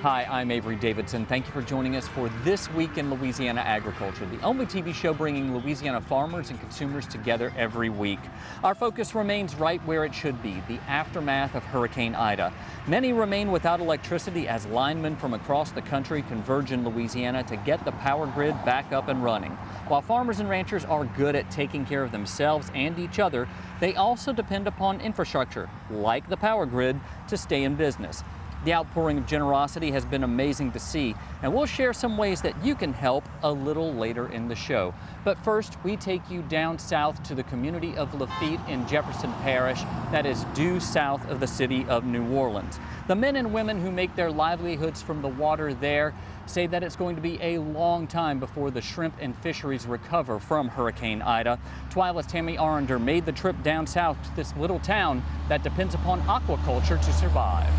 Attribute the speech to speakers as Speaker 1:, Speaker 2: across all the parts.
Speaker 1: Hi, I'm Avery Davidson. Thank you for joining us for This Week in Louisiana Agriculture, the only TV show bringing Louisiana farmers and consumers together every week. Our focus remains right where it should be, the aftermath of Hurricane Ida. Many remain without electricity as linemen from across the country converge in Louisiana to get the power grid back up and running. While farmers and ranchers are good at taking care of themselves and each other, they also depend upon infrastructure, like the power grid, to stay in business. The outpouring of generosity has been amazing to see, and we'll share some ways that you can help a little later in the show. But first, we take you down south to the community of Lafitte in Jefferson Parish, that is due south of the city of New Orleans. The men and women who make their livelihoods from the water there say that it's going to be a long time before the shrimp and fisheries recover from Hurricane Ida. TWILA's Tammy Arender made the trip down south to this little town that depends upon aquaculture to survive.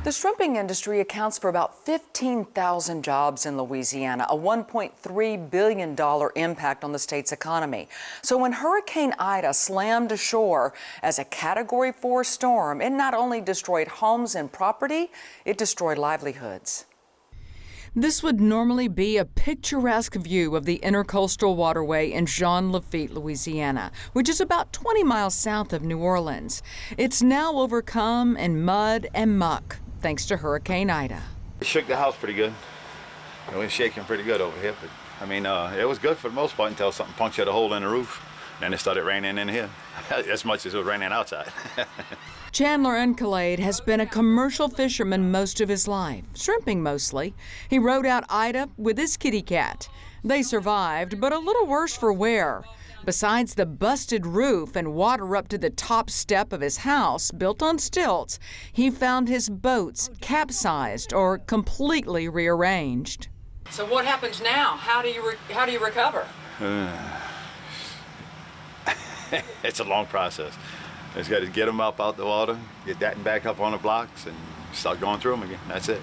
Speaker 2: The shrimping industry accounts for about 15,000 jobs in Louisiana, a $1.3 billion impact on the state's economy. So when Hurricane Ida slammed ashore as a Category 4 storm, it not only destroyed homes and property, it destroyed livelihoods. This would normally be a picturesque view of the Intercoastal Waterway in Jean Lafitte, Louisiana, which is about 20 miles south of New Orleans. It's now overcome in mud and muck, thanks to Hurricane Ida.
Speaker 3: It shook the house pretty good. It was shaking pretty good over here, but I mean, it was good for the most part until something punctured a hole in the roof. Then it started raining in here, as much as it was raining outside.
Speaker 2: Chandler Encalade has been a commercial fisherman most of his life, shrimping mostly. He rode out Ida with his kitty cat. They survived, but a little worse for wear. Besides the busted roof and water up to the top step of his house, built on stilts, he found his boats capsized or completely rearranged. So what happens now? How do you recover?
Speaker 3: It's a long process. Just got to get them up out the water, get that back up on the blocks, and start going through them again. That's it.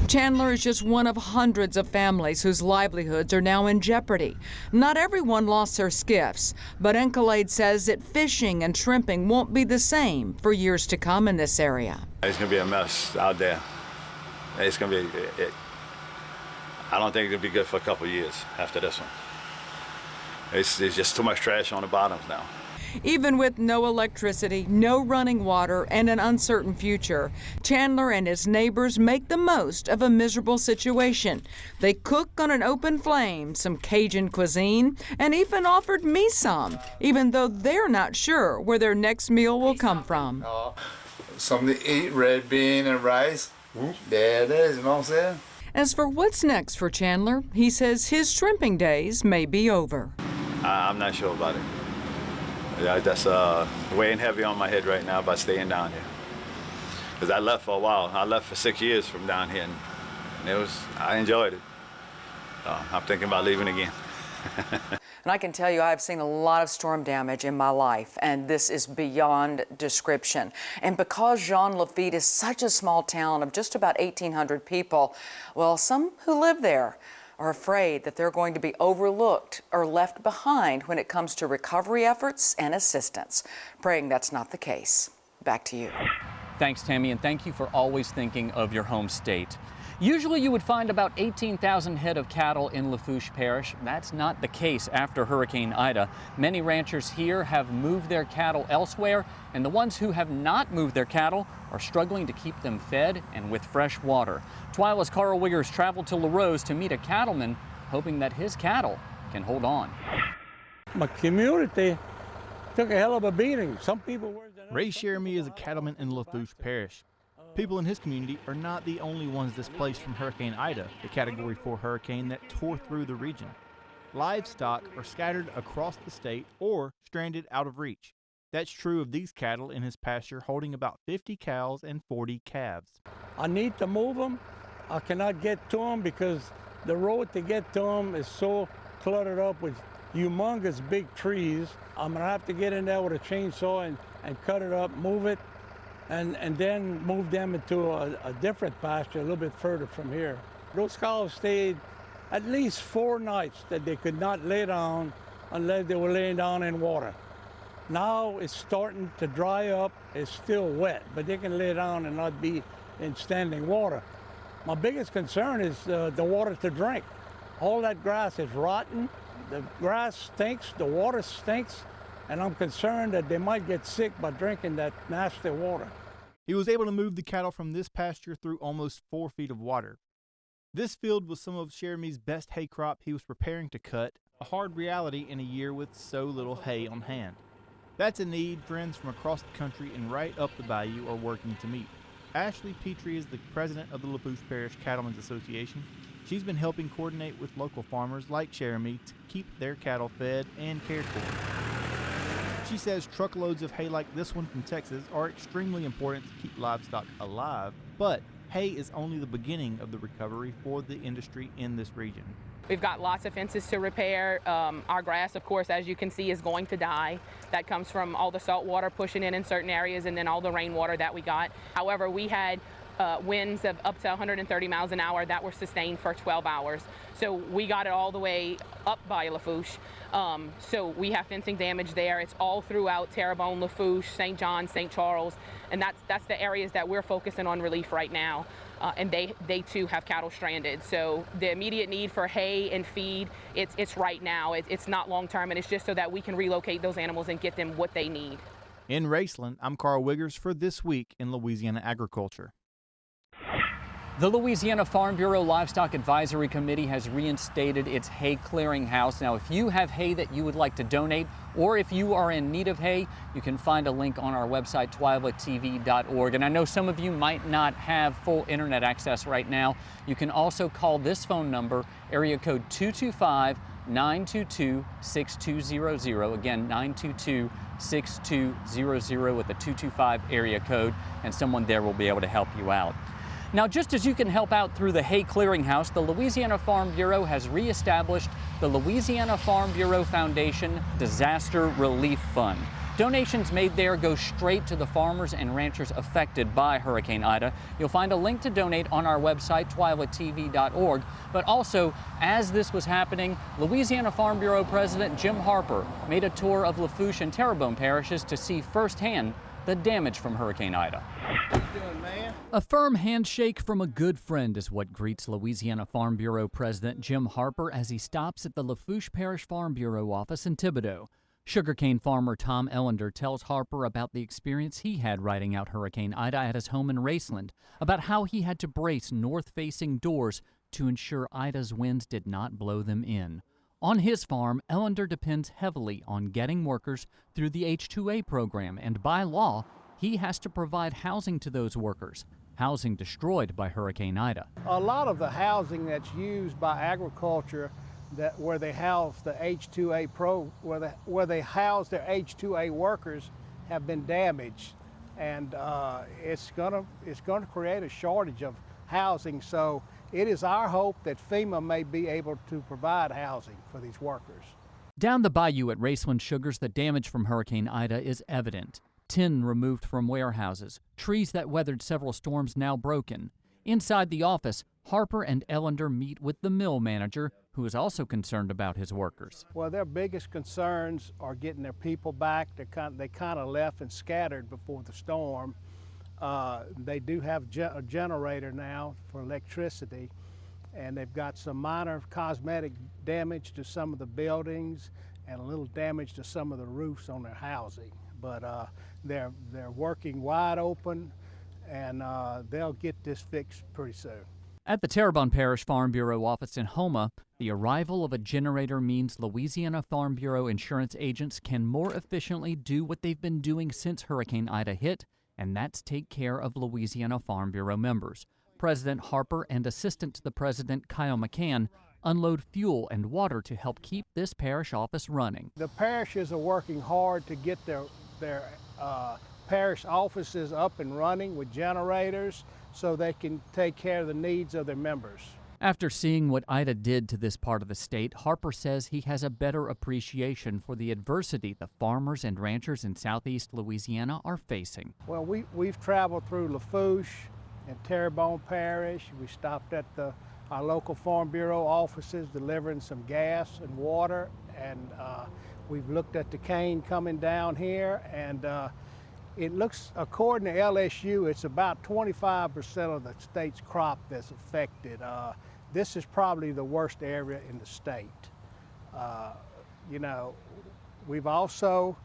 Speaker 2: Chandler is just one of hundreds of families whose livelihoods are now in jeopardy. Not everyone lost their skiffs, but Encalade says that fishing and shrimping won't be the same for years to come in this area.
Speaker 3: It's going to be a mess out there. It's going to be, I don't think it'll be good for a couple of years after this one. It's just too much trash on the bottoms now.
Speaker 2: Even with no electricity, no running water, and an uncertain future, Chandler and his neighbors make the most of a miserable situation. They cook on an open flame, some Cajun cuisine, and even offered me some, even though they're not sure where their next meal will come from.
Speaker 4: Something to eat, red bean and rice. There it is, you know what I'm saying?
Speaker 2: As for what's next for Chandler, he says his shrimping days may be over.
Speaker 3: I'm not sure about it. Yeah, that's weighing heavy on my head right now about staying down here. Because I left for a while. I left for 6 years from down here, and I enjoyed it. I'm thinking about leaving again.
Speaker 2: And I can tell you I've seen a lot of storm damage in my life, and this is beyond description. And because Jean Lafitte is such a small town of just about 1,800 people, well, some who live there are afraid that they're going to be overlooked or left behind when it comes to recovery efforts and assistance. Praying that's not the case. Back to you.
Speaker 1: Thanks, Tammy, and thank you for always thinking of your home state. Usually you would find about 18,000 head of cattle in Lafourche Parish. That's not the case after Hurricane Ida. Many ranchers here have moved their cattle elsewhere, and the ones who have not moved their cattle are struggling to keep them fed and with fresh water. TWILA's Carl Wiggers traveled to LaRose to meet a cattleman, hoping that his cattle can hold on.
Speaker 5: My community took a hell of a beating. Some people were...
Speaker 6: Ray Sheremy is a cattleman in Lafourche Parish. People in his community are not the only ones displaced from Hurricane Ida, the Category 4 hurricane that tore through the region. Livestock are scattered across the state or stranded out of reach. That's true of these cattle in his pasture, holding about 50 cows and 40 calves.
Speaker 5: I need to move them. I cannot get to them because the road to get to them is so cluttered up with humongous big trees. I'm gonna have to get in there with a chainsaw and cut it up, move it, and then move them into a different pasture a little bit further from here. Those cows stayed at least 4 nights that they could not lay down unless they were laying down in water. Now it's starting to dry up. It's still wet, but they can lay down and not be in standing water. My biggest concern is the water to drink. All that grass is rotten. The grass stinks, the water stinks, and I'm concerned that they might get sick by drinking that nasty water.
Speaker 6: He was able to move the cattle from this pasture through almost 4 feet of water. This field was some of Jeremy's best hay crop he was preparing to cut, a hard reality in a year with so little hay on hand. That's a need friends from across the country and right up the bayou are working to meet. Ashley Petrie is the president of the Lafourche Parish Cattlemen's Association. She's been helping coordinate with local farmers like Jeremy to keep their cattle fed and cared for. She says truckloads of hay like this one from Texas are extremely important to keep livestock alive, but hay is only the beginning of the recovery for the industry in this region.
Speaker 7: We've got lots of fences to repair. Our grass, of course, as you can see, is going to die. That comes from all the salt water pushing in certain areas and then all the rainwater that we got. However, we had winds of up to 130 miles an hour that were sustained for 12 hours. So we got it all the way up by Lafourche. So we have fencing damage there. It's all throughout Terrebonne, Lafourche, St. John, St. Charles, and that's the areas that we're focusing on relief right now. And they too have cattle stranded. So the immediate need for hay and feed, it's right now. It's not long term, and it's just so that we can relocate those animals and get them what they need.
Speaker 6: In Raceland, I'm Carl Wiggers for This Week in Louisiana Agriculture.
Speaker 1: The Louisiana Farm Bureau Livestock Advisory Committee has reinstated its hay clearinghouse. Now, if you have hay that you would like to donate, or if you are in need of hay, you can find a link on our website, twilatv.org. And I know some of you might not have full internet access right now. You can also call this phone number, area code 225-922-6200. Again, 922-6200 with a 225 area code, and someone there will be able to help you out. Now, just as you can help out through the Hay Clearinghouse, the Louisiana Farm Bureau has reestablished the Louisiana Farm Bureau Foundation Disaster Relief Fund. Donations made there go straight to the farmers and ranchers affected by Hurricane Ida. You'll find a link to donate on our website, twilatv.org. But also, as this was happening, Louisiana Farm Bureau President Jim Harper made a tour of Lafourche and Terrebonne parishes to see firsthand the damage from Hurricane Ida.
Speaker 4: What you doing, man?
Speaker 1: A firm handshake from a good friend is what greets Louisiana Farm Bureau President Jim Harper as he stops at the Lafourche Parish Farm Bureau office in Thibodaux. Sugarcane farmer Tom Ellender tells Harper about the experience he had riding out Hurricane Ida at his home in Raceland, about how he had to brace north-facing doors to ensure Ida's winds did not blow them in. On his farm, Ellender depends heavily on getting workers through the H-2A program, and by law, he has to provide housing to those workers, housing destroyed by Hurricane Ida.
Speaker 8: A lot of the housing that's used by agriculture, where they house the H-2A where they house their H-2A workers, have been damaged, and it's gonna create a shortage of housing. So it is our hope that FEMA may be able to provide housing for these workers.
Speaker 1: Down the bayou at Raceland Sugars, the damage from Hurricane Ida is evident. Tin removed from warehouses, trees that weathered several storms now broken. Inside the office, Harper and Ellender meet with the mill manager, who is also concerned about his workers.
Speaker 8: Well, their biggest concerns are getting their people back. They kind of left and scattered before the storm. They do have a generator now for electricity, and they've got some minor cosmetic damage to some of the buildings and a little damage to some of the roofs on their housing. But they're working wide open, and they'll get this fixed pretty soon.
Speaker 1: At the Terrebonne Parish Farm Bureau office in Houma, the arrival of a generator means Louisiana Farm Bureau insurance agents can more efficiently do what they've been doing since Hurricane Ida hit, and that's take care of Louisiana Farm Bureau members. President Harper and Assistant to the President Kyle McCann unload fuel and water to help keep this parish office running.
Speaker 8: The parishes are working hard to get their parish offices up and running with generators so they can take care of the needs of their members.
Speaker 1: After seeing what Ida did to this part of the state, Harper says he has a better appreciation for the adversity the farmers and ranchers in southeast Louisiana are facing.
Speaker 8: Well, we've traveled through Lafourche and Terrebonne Parish. We stopped at our local Farm Bureau offices delivering some gas and water, and we've looked at the cane coming down here, and it looks, according to LSU, it's about 25% of the state's crop that's affected. This is probably the worst area in the state. You know, we've also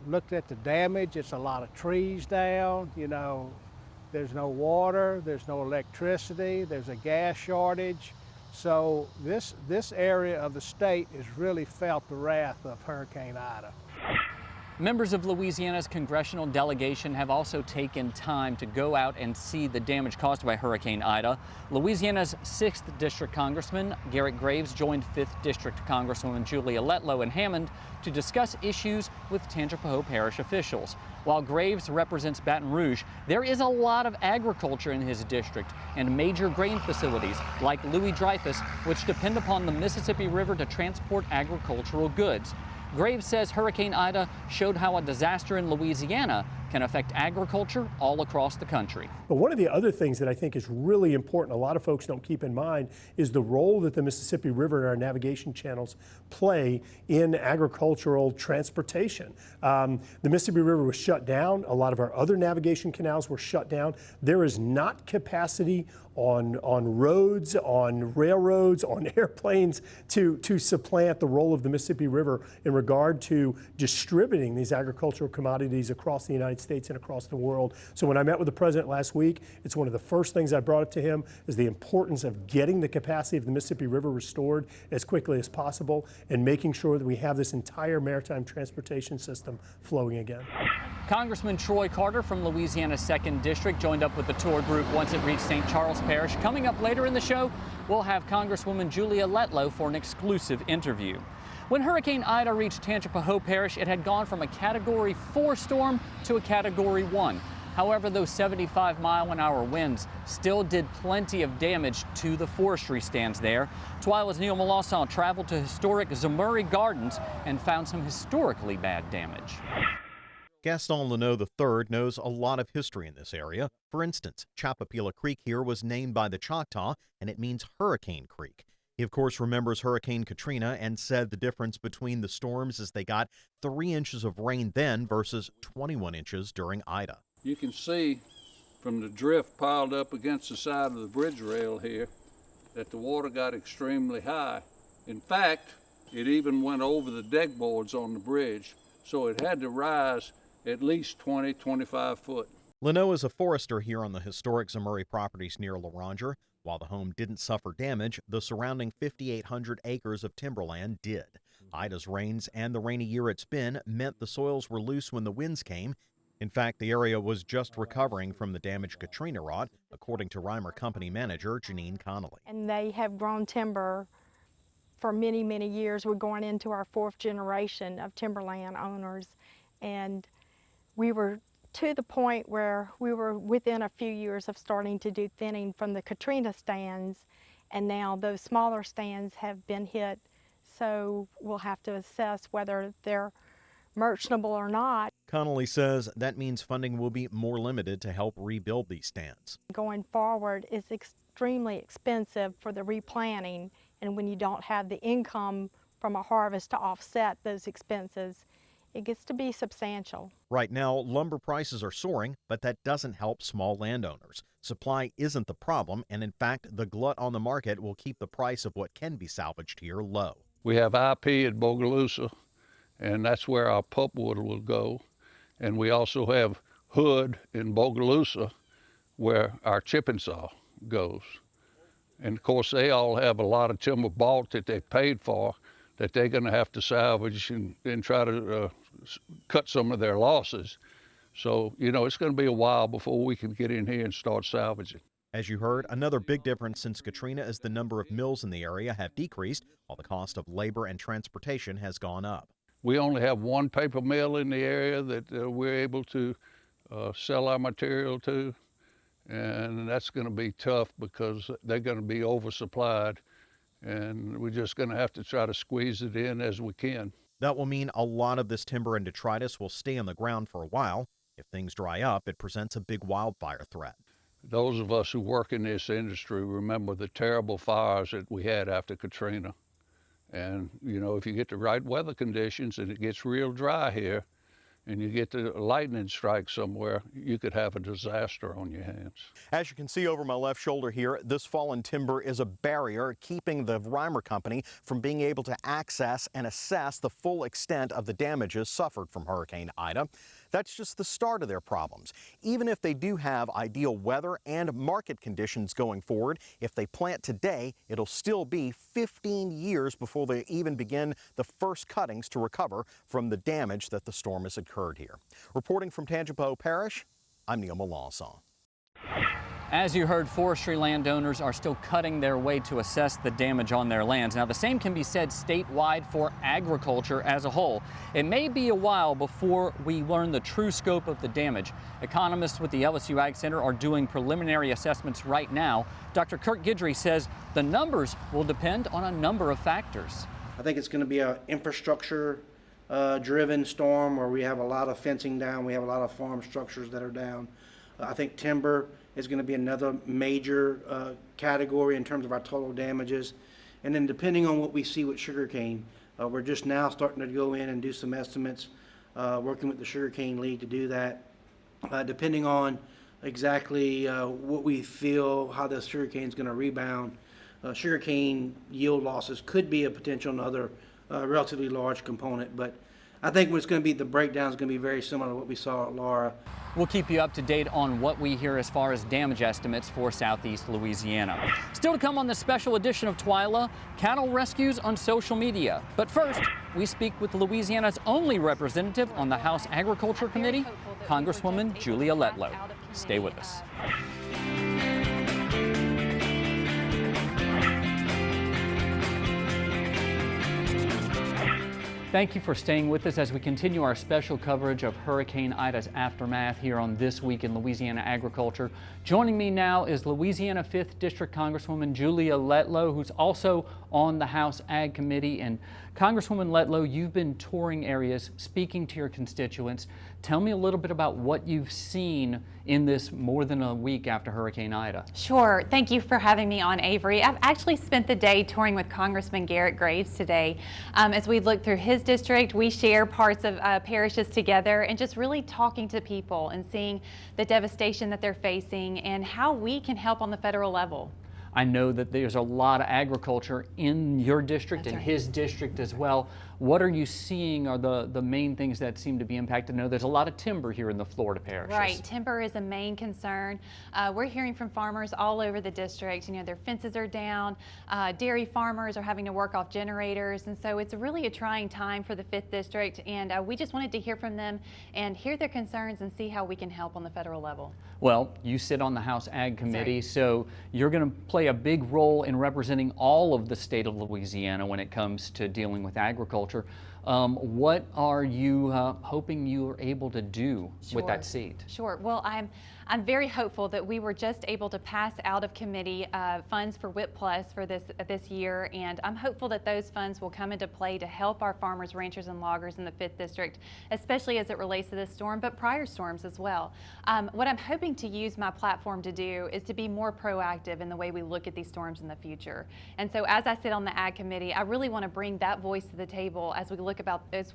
Speaker 8: looked at the damage. It's a lot of trees down, you know. There's no water, there's no electricity, there's a gas shortage. So this area of the state has really felt the wrath of Hurricane Ida.
Speaker 1: Members of Louisiana's Congressional Delegation have also taken time to go out and see the damage caused by Hurricane Ida. Louisiana's 6th District Congressman Garrett Graves joined 5th District Congresswoman Julia Letlow in Hammond to discuss issues with Tangipahoa Parish officials. While Graves represents Baton Rouge, there is a lot of agriculture in his district and major grain facilities like Louis Dreyfus, which depend upon the Mississippi River to transport agricultural goods. Graves says Hurricane Ida showed how a disaster in Louisiana can affect agriculture all across the country.
Speaker 9: But one of the other things that I think is really important, a lot of folks don't keep in mind, is the role that the Mississippi River and our navigation channels play in agricultural transportation. The Mississippi River was shut down. A lot of our other navigation canals were shut down. There is not capacity on roads, on railroads, on airplanes to supplant the role of the Mississippi River in regard to distributing these agricultural commodities across the United States and across the world. So when I met with the president last week, it's one of the first things I brought up to him is the importance of getting the capacity of the Mississippi River restored as quickly as possible and making sure that we have this entire maritime transportation system flowing again.
Speaker 1: Congressman Troy Carter from Louisiana's 2nd District joined up with the tour group once it reached St. Charles Parish. Coming up later in the show, we'll have Congresswoman Julia Letlow for an exclusive interview. When Hurricane Ida reached Tangipahoa Parish, it had gone from a Category 4 storm to a Category 1. However, those 75-mile-an-hour winds still did plenty of damage to the forestry stands there. TWILA's Neil Melanson traveled to historic Zamurray Gardens and found some historically bad damage.
Speaker 10: Gaston Leno III knows a lot of history in this area. For instance, Chapapila Creek here was named by the Choctaw, and it means Hurricane Creek. He, of course, remembers Hurricane Katrina and said the difference between the storms is they got 3 inches of rain then versus 21 inches during Ida.
Speaker 11: You can see from the drift piled up against the side of the bridge rail here that the water got extremely high. In fact, it even went over the deck boards on the bridge, so it had to rise at least 20-25 foot.
Speaker 10: Leno is a forester here on the historic Zamurray properties near Loranger. While the home didn't suffer damage, the surrounding 5,800 acres of timberland did. Ida's rains and the rainy year it's been meant the soils were loose when the winds came. In fact, the area was just recovering from the damage Katrina wrought, according to Reimer Company manager Janine Connolly.
Speaker 12: And they have grown timber for many, many years. We're going into our 4th generation of timberland owners, and we were to the point where we were within a few years of starting to do thinning from the Katrina stands, and now those smaller stands have been hit, so we'll have to assess whether they're merchantable or not.
Speaker 10: Connolly says that means funding will be more limited to help rebuild these stands.
Speaker 12: Going forward, it's extremely expensive for the replanting, and when you don't have the income from a harvest to offset those expenses, it gets to be substantial.
Speaker 10: Right now, lumber prices are soaring, but that doesn't help small landowners. Supply isn't the problem, and in fact, the glut on the market will keep the price of what can be salvaged here low.
Speaker 11: We have IP at Bogalusa, and that's where our pulpwood will go. And we also have Hood in Bogalusa, where our chipping saw goes. And of course, they all have a lot of timber bought that they paid for that they're going to have to salvage and try to cut some of their losses. So, you know, it's going to be a while before we can get in here and start salvaging.
Speaker 10: As you heard, another big difference since Katrina is the number of mills in the area have decreased, while the cost of labor and transportation has gone up.
Speaker 11: We only have 1 paper mill in the area that we're able to sell our material to, and that's going to be tough because they're going to be oversupplied, and we're just going to have to try to squeeze it in as we can.
Speaker 10: That will mean a lot of this timber and detritus will stay on the ground for a while. If things dry up, it presents a big wildfire threat.
Speaker 11: Those of us who work in this industry remember the terrible fires that we had after Katrina. And, you know, if you get the right weather conditions and it gets real dry here, and you get the lightning strike somewhere, you could have a disaster on your hands.
Speaker 10: As you can see over my left shoulder here, this fallen timber is a barrier keeping the Reimer Company from being able to access and assess the full extent of the damages suffered from Hurricane Ida. That's just the start of their problems. Even if they do have ideal weather and market conditions going forward, if they plant today, it'll still be 15 years before they even begin the first cuttings to recover from the damage that the storm has occurred here. Reporting from Tangipahoa Parish, I'm Neil Melanson.
Speaker 1: As you heard, forestry landowners are still cutting their way to assess the damage on their lands. Now, the same can be said statewide for agriculture as a whole. It may be a while before we learn the true scope of the damage. Economists with the LSU Ag Center are doing preliminary assessments right now. Dr. Kirk Guidry says the numbers will depend on a number of factors.
Speaker 13: I think it's going to be an infrastructure driven storm where we have a lot of fencing down, we have a lot of farm structures that are down. I think timber is going to be another major category in terms of our total damages. And then depending on what we see with sugarcane, we're just now starting to go in and do some estimates, working with the Sugarcane League to do that. Depending on exactly what we feel, how the sugarcane is going to rebound, sugarcane yield losses could be a potential another relatively large component. But I think what's going to be the breakdown is going to be very similar to what we saw at Laura.
Speaker 1: We'll keep you up to date on what we hear as far as damage estimates for Southeast Louisiana. Still to come on this special edition of TWILA, cattle rescues on social media. But first, we speak with Louisiana's only representative on the House Agriculture Committee, Congresswoman Julia Letlow. Stay with us. Thank you for staying with us as we continue our special coverage of Hurricane Ida's aftermath here on This Week in Louisiana Agriculture. Joining me now is Louisiana 5th District Congresswoman Julia Letlow, who's also on the House Ag Committee. And Congresswoman Letlow, you've been touring areas, speaking to your constituents. Tell me a little bit about what you've seen in this more than a week after Hurricane Ida.
Speaker 14: Sure. Thank you for having me on, Avery. I've actually spent the day touring with Congressman Garrett Graves today. As we look through his district, we share parts of parishes together and just really talking to people and seeing the devastation that they're facing and how we can help on the federal level.
Speaker 1: I know that there's a lot of agriculture in your district and his district as well. What are you seeing are the main things that seem to be impacted? I know there's a lot of timber here in the Florida parishes.
Speaker 14: Right, timber is a main concern. We're hearing from farmers all over the district. You know, their fences are down, dairy farmers are having to work off generators, and so it's really a trying time for the 5th District, and we just wanted to hear from them and hear their concerns and see how we can help on the federal level.
Speaker 1: Well, you sit on the House Ag Committee, so you're going to play a big role in representing all of the state of Louisiana when it comes to dealing with agriculture. What are you hoping you are able to do with that seat?
Speaker 14: Sure. Well, I'm very hopeful that we were just able to pass out of committee funds for WIP Plus for this year, and I'm hopeful that those funds will come into play to help our farmers, ranchers, and loggers in the 5th District, especially as it relates to this storm, but prior storms as well. What I'm hoping to use my platform to do is to be more proactive in the way we look at these storms in the future. And so as I sit on the Ag Committee, I really want to bring that voice to the table as we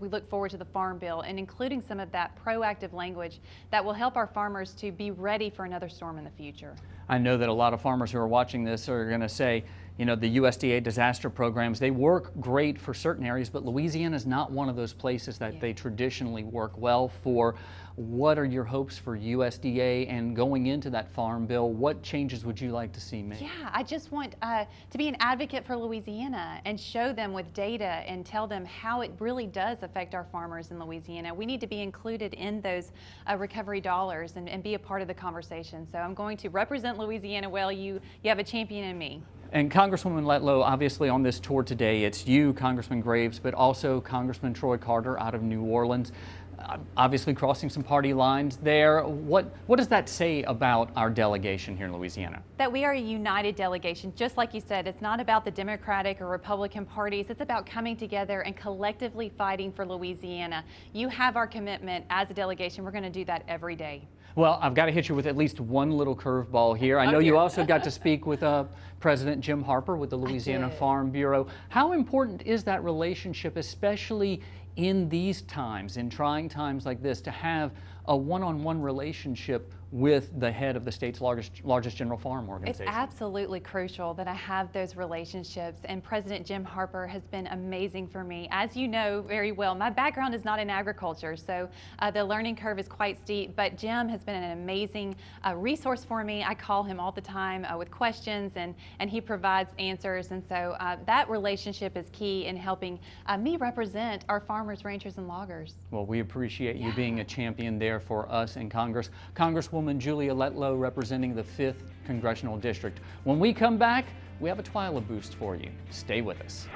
Speaker 14: look forward to the Farm Bill, and including some of that proactive language that will help our farmers to be ready for another storm in the future.
Speaker 1: I know that a lot of farmers who are watching this are going to say, you know, the USDA disaster programs, they work great for certain areas, but Louisiana is not one of those places that they traditionally work well for. What are your hopes for USDA and going into that Farm Bill? What changes would you like to see made?
Speaker 14: Yeah, I just want to be an advocate for Louisiana and show them with data and tell them how it really does affect our farmers in Louisiana. We need to be included in those recovery dollars and be a part of the conversation. So I'm going to represent Louisiana well. You have a champion in me.
Speaker 1: And Congresswoman Letlow, obviously on this tour today, it's you, Congressman Graves, but also Congressman Troy Carter out of New Orleans. obviously crossing some party lines there. What does that say about our delegation here in Louisiana?
Speaker 14: That we are a united delegation. Just like you said, it's not about the Democratic or Republican parties. It's about coming together and collectively fighting for Louisiana. You have our commitment as a delegation. We're going to do that every day.
Speaker 1: Well, I've got to hit you with at least one little curveball here. I know you also got to speak with President Jim Harper with the Louisiana Farm Bureau. How important is that relationship, especially in these times, in trying times like this, to have a one-on-one relationship with the head of the state's largest general farm organization?
Speaker 14: It's absolutely crucial that I have those relationships, and President Jim Harper has been amazing for me. As you know very well, my background is not in agriculture, so the learning curve is quite steep, but Jim has been an amazing resource for me. I call him all the time with questions, and he provides answers, and so that relationship is key in helping me represent our farmers, ranchers, and loggers.
Speaker 1: Well, we appreciate you being a champion there for us in Congress. Congresswoman Julia Letlow representing the 5th Congressional District. When we come back, we have a TWILA Boost for you. Stay with us.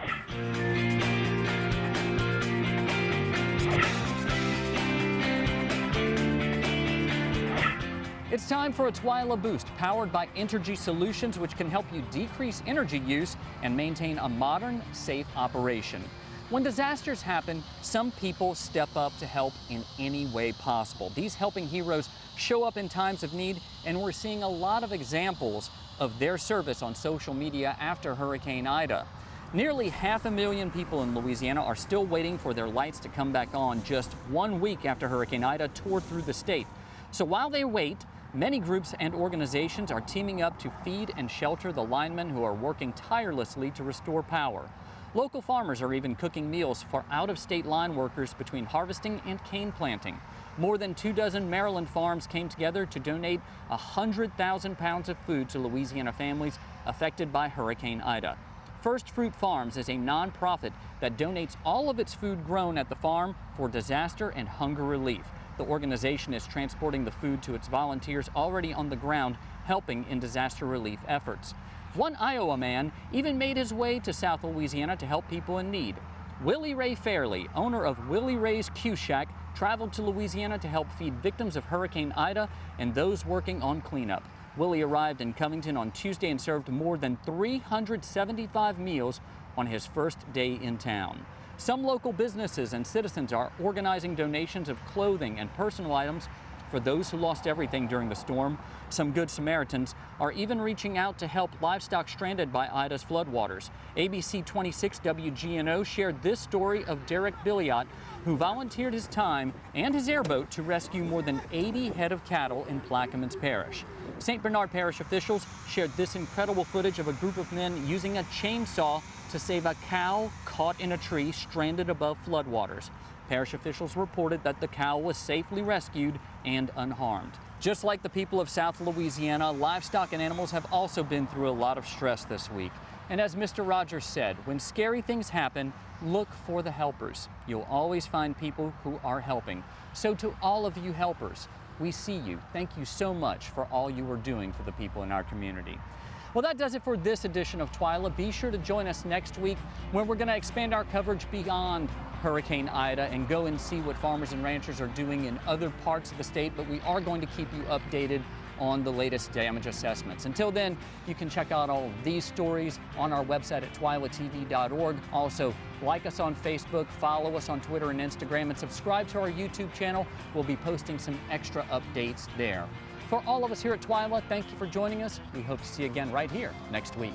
Speaker 1: It's time for a TWILA Boost powered by Entergy Solutions, which can help you decrease energy use and maintain a modern, safe operation. When disasters happen, some people step up to help in any way possible. These helping heroes show up in times of need, and we're seeing a lot of examples of their service on social media after Hurricane Ida. Nearly 500,000 people in Louisiana are still waiting for their lights to come back on just 1 week after Hurricane Ida tore through the state. So while they wait, many groups and organizations are teaming up to feed and shelter the linemen who are working tirelessly to restore power. Local farmers are even cooking meals for out-of-state line workers between harvesting and cane planting. More than 24 Maryland farms came together to donate 100,000 pounds of food to Louisiana families affected by Hurricane Ida. First Fruit Farms is a nonprofit that donates all of its food grown at the farm for disaster and hunger relief. The organization is transporting the food to its volunteers already on the ground, helping in disaster relief efforts. One Iowa man even made his way to South Louisiana to help people in need. Willie Ray Fairley, owner of Willie Ray's Q Shack, traveled to Louisiana to help feed victims of Hurricane Ida and those working on cleanup. Willie arrived in Covington on Tuesday and served more than 375 meals on his first day in town. Some local businesses and citizens are organizing donations of clothing and personal items for those who lost everything during the storm. Some Good Samaritans are even reaching out to help livestock stranded by Ida's floodwaters. ABC 26 WGNO shared this story of Derek Billiot, who volunteered his time and his airboat to rescue more than 80 head of cattle in Plaquemines Parish. St. Bernard Parish officials shared this incredible footage of a group of men using a chainsaw to save a cow caught in a tree stranded above floodwaters. Parish officials reported that the cow was safely rescued and unharmed. Just like the people of South Louisiana, livestock and animals have also been through a lot of stress this week. And as Mr. Rogers said, when scary things happen, look for the helpers. You'll always find people who are helping. So to all of you helpers, we see you. Thank you so much for all you are doing for the people in our community. Well, that does it for this edition of TWILA. Be sure to join us next week when we're going to expand our coverage beyond Hurricane Ida and go and see what farmers and ranchers are doing in other parts of the state, but we are going to keep you updated on the latest damage assessments. Until then, you can check out all of these stories on our website at twilatv.org. Also, like us on Facebook, follow us on Twitter and Instagram, and subscribe to our YouTube channel. We'll be posting some extra updates there. For all of us here at TWILA, thank you for joining us. We hope to see you again right here next week.